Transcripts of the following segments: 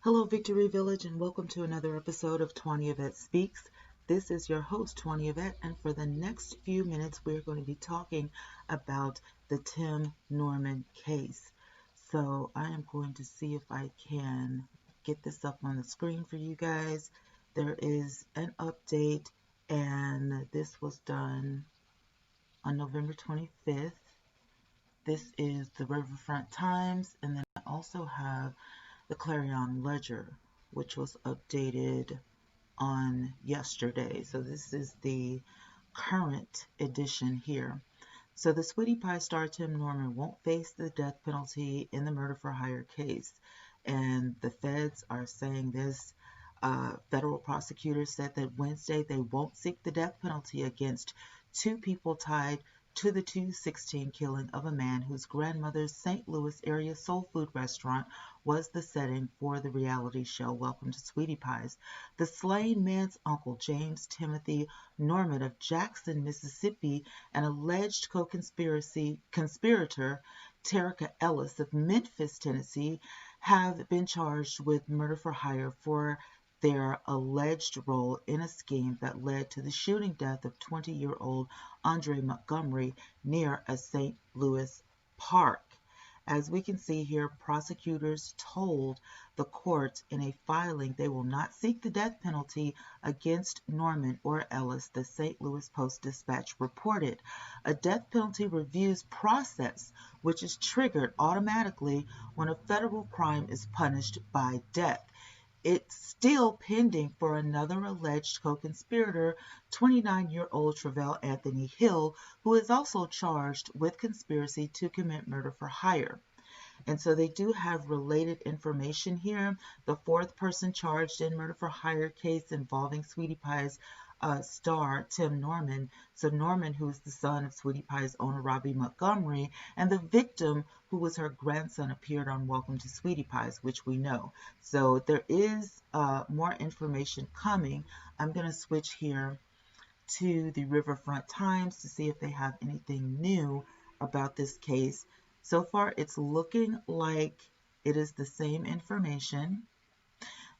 Hello, Victory Village, and welcome to another episode of Twanna Y'vette Speaks. This is your host, Twanna Y'vette, and for the next few minutes, we're going to be talking about the Tim Norman case. So I am going to see if I can get this up on the screen for you guys. There is an update, and this was done on November 25th. This is the Riverfront Times, and then I also have the Clarion Ledger, which was updated on yesterday. So this is the current edition here. So the Sweetie Pie star Tim Norman won't face the death penalty in the murder for hire case. And the feds are saying this. Federal prosecutors said that Wednesday they won't seek the death penalty against two people tied to the 2016 killing of a man whose grandmother's St. Louis area soul food restaurant was the setting for the reality show Welcome to Sweetie Pies. The slain man's uncle, James Timothy Norman of Jackson, Mississippi, and alleged conspirator Terica Ellis of Memphis, Tennessee, have been charged with murder for hire for their alleged role in a scheme that led to the shooting death of 20-year-old Andre Montgomery near a St. Louis park. As we can see here, prosecutors told the court in a filing they will not seek the death penalty against Norman or Ellis, the St. Louis Post-Dispatch reported. A death penalty reviews process, which is triggered automatically when a federal crime is punished by death. It's still pending for another alleged co-conspirator, 29-year-old Travell Anthony Hill, who is also charged with conspiracy to commit murder for hire. And so they do have related information here. The fourth person charged in murder for hire case involving Sweetie Pie's star Tim Norman. So Norman, who is the son of Sweetie Pie's owner Robbie Montgomery, and the victim, who was her grandson, appeared on Welcome to Sweetie Pies, which we know. So there is more information coming. I'm going to switch here to the Riverfront Times to see if they have anything new about this case. So far, it's looking like it is the same information.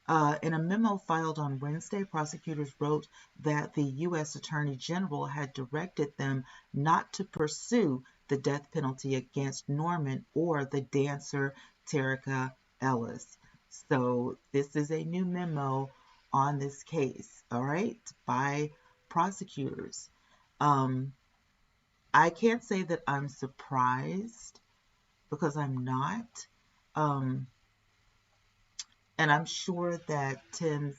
In a memo filed on Wednesday, prosecutors wrote that the U.S. Attorney General had directed them not to pursue the death penalty against Norman or the dancer Terica Ellis. So this is a new memo on this case, all right, by prosecutors. I can't say that I'm surprised because I'm not. And I'm sure that Tim's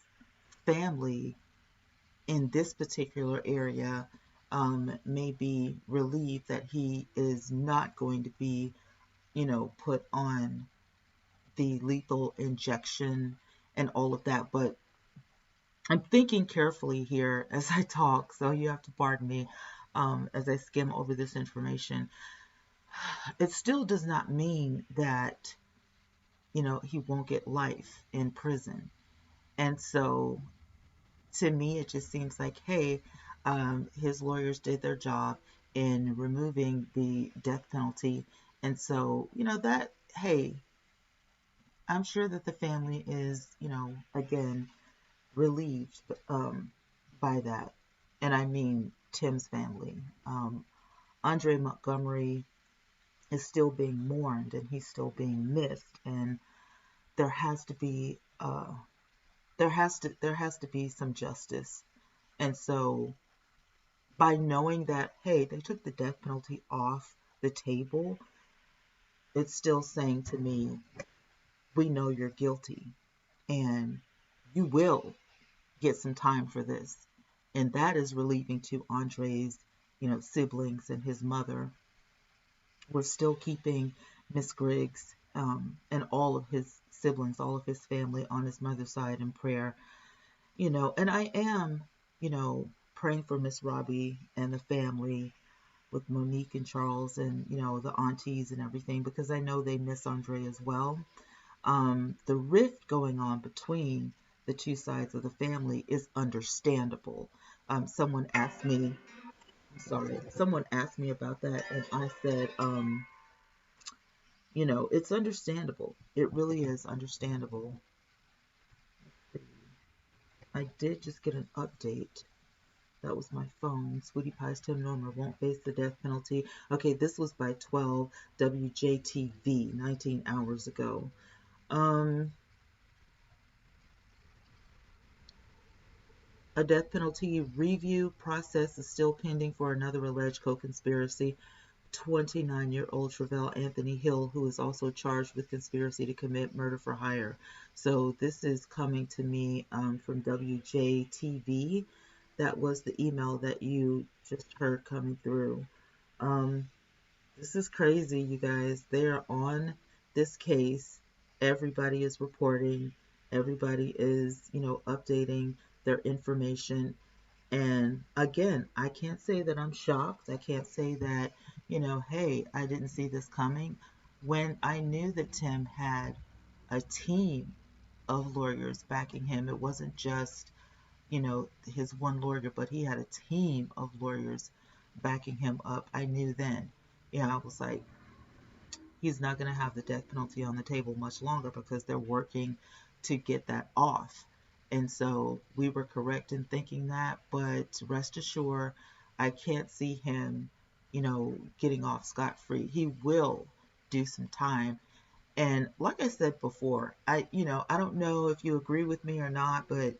family in this particular area may be relieved that he is not going to be, put on the lethal injection and all of that. But I'm thinking carefully here as I talk, so you have to pardon me as I skim over this information. It still does not mean that he won't get life in prison. And so to me, it just seems like, hey, his lawyers did their job in removing the death penalty. And so, that, hey, I'm sure that the family is, again, relieved by that. And I mean Tim's family. Andre Montgomery is still being mourned and he's still being missed, and there has to be some justice. And so by knowing that, hey, they took the death penalty off the table, it's still saying to me, we know you're guilty and you will get some time for this. And that is relieving to Andre's siblings and his mother. We're still keeping Miss Griggs and all of his siblings, all of his family on his mother's side in prayer. And I am, praying for Miss Robbie and the family with Monique and Charles and, the aunties and everything, because I know they miss Andre as well. The rift going on between the two sides of the family is understandable. Someone asked me about that, and I said, it's understandable. It really is understandable. I did just get an update. That was my phone. Sweetie Pie's Tim Normer won't face the death penalty. Okay, this was by 12 WJTV 19 hours ago. A death penalty review process is still pending for another alleged co-conspiracy. 29-year-old Travell Anthony Hill, who is also charged with conspiracy to commit murder for hire. So this is coming to me from WJTV. That was the email that you just heard coming through. This is crazy, you guys. They're on this case. Everybody is reporting. Everybody is, updating their information. And again, I can't say that I'm shocked. I can't say that, hey, I didn't see this coming. When I knew that Tim had a team of lawyers backing him, it wasn't just, his one lawyer, but he had a team of lawyers backing him up. I knew then. I was like, he's not going to have the death penalty on the table much longer because they're working to get that off. And so we were correct in thinking that, but rest assured, I can't see him, getting off scot-free. He will do some time. And like I said before, I don't know if you agree with me or not, but,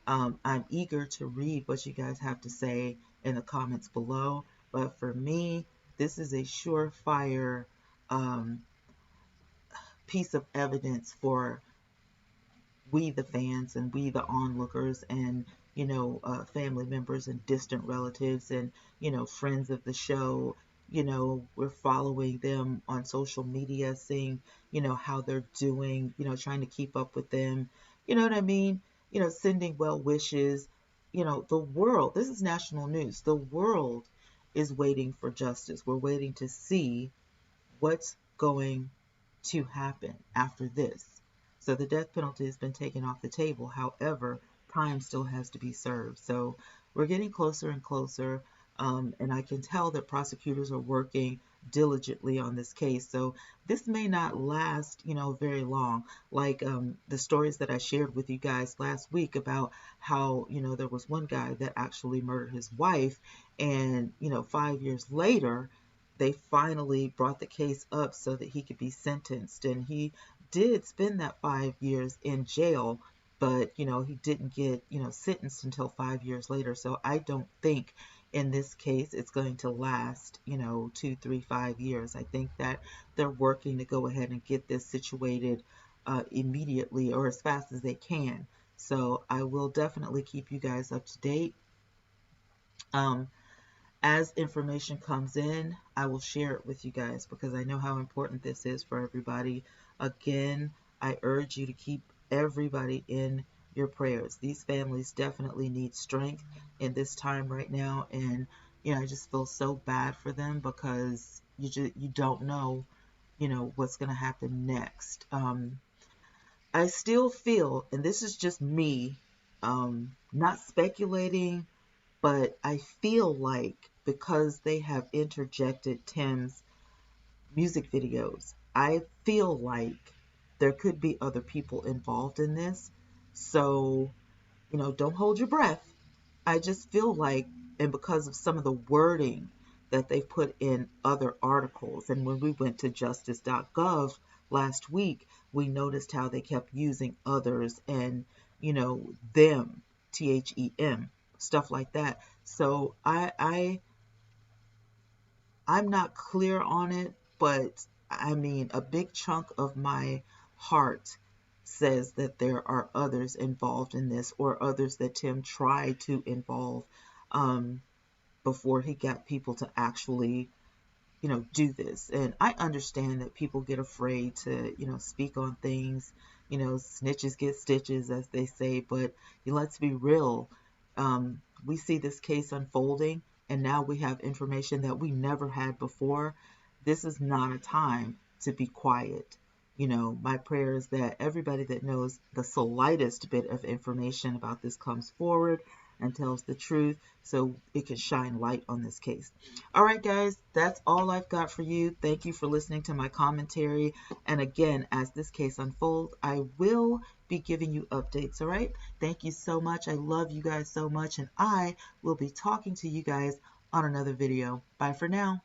I'm eager to read what you guys have to say in the comments below. But for me, this is a surefire um, piece of evidence for we the fans and we the onlookers and family members and distant relatives and friends of the show. We're following them on social media, seeing how they're doing, trying to keep up with them, you know what I mean, sending well wishes. The world, this is national news, the world is waiting for justice. We're waiting to see what's going to happen after this. So the death penalty has been taken off the table. However, time still has to be served. So we're getting closer and closer. And I can tell that prosecutors are working diligently on this case. So this may not last, very long. Like the stories that I shared with you guys last week about how, there was one guy that actually murdered his wife. And, 5 years later, they finally brought the case up so that he could be sentenced. And he did spend that 5 years in jail, but, he didn't get, sentenced until 5 years later. So I don't think in this case it's going to last, 2, 3, 5 years. I think that they're working to go ahead and get this situated immediately or as fast as they can. So I will definitely keep you guys up to date. As information comes in, I will share it with you guys because I know how important this is for everybody. Again, I urge you to keep everybody in your prayers. These families definitely need strength in this time right now, and I just feel so bad for them because you don't know, what's going to happen next. I still feel, and this is just me, not speculating, but I feel like because they have interjected Tim's music videos, I feel like there could be other people involved in this. So, don't hold your breath. I just feel like, and because of some of the wording that they put in other articles, and when we went to justice.gov last week, we noticed how they kept using others and, them, THEM, stuff like that. So I'm not clear on it, but I mean, a big chunk of my heart says that there are others involved in this or others that Tim tried to involve before he got people to actually, do this. And I understand that people get afraid to, speak on things, snitches get stitches, as they say, but let's be real. We see this case unfolding, and now we have information that we never had before. This is not a time to be quiet. My prayer is that everybody that knows the slightest bit of information about this comes forward. and tells the truth so it can shine light on this case. All right, guys, that's all I've got for you. Thank you for listening to my commentary. And again, as this case unfolds, I will be giving you updates. All right. Thank you so much. I love you guys so much. And I will be talking to you guys on another video. Bye for now.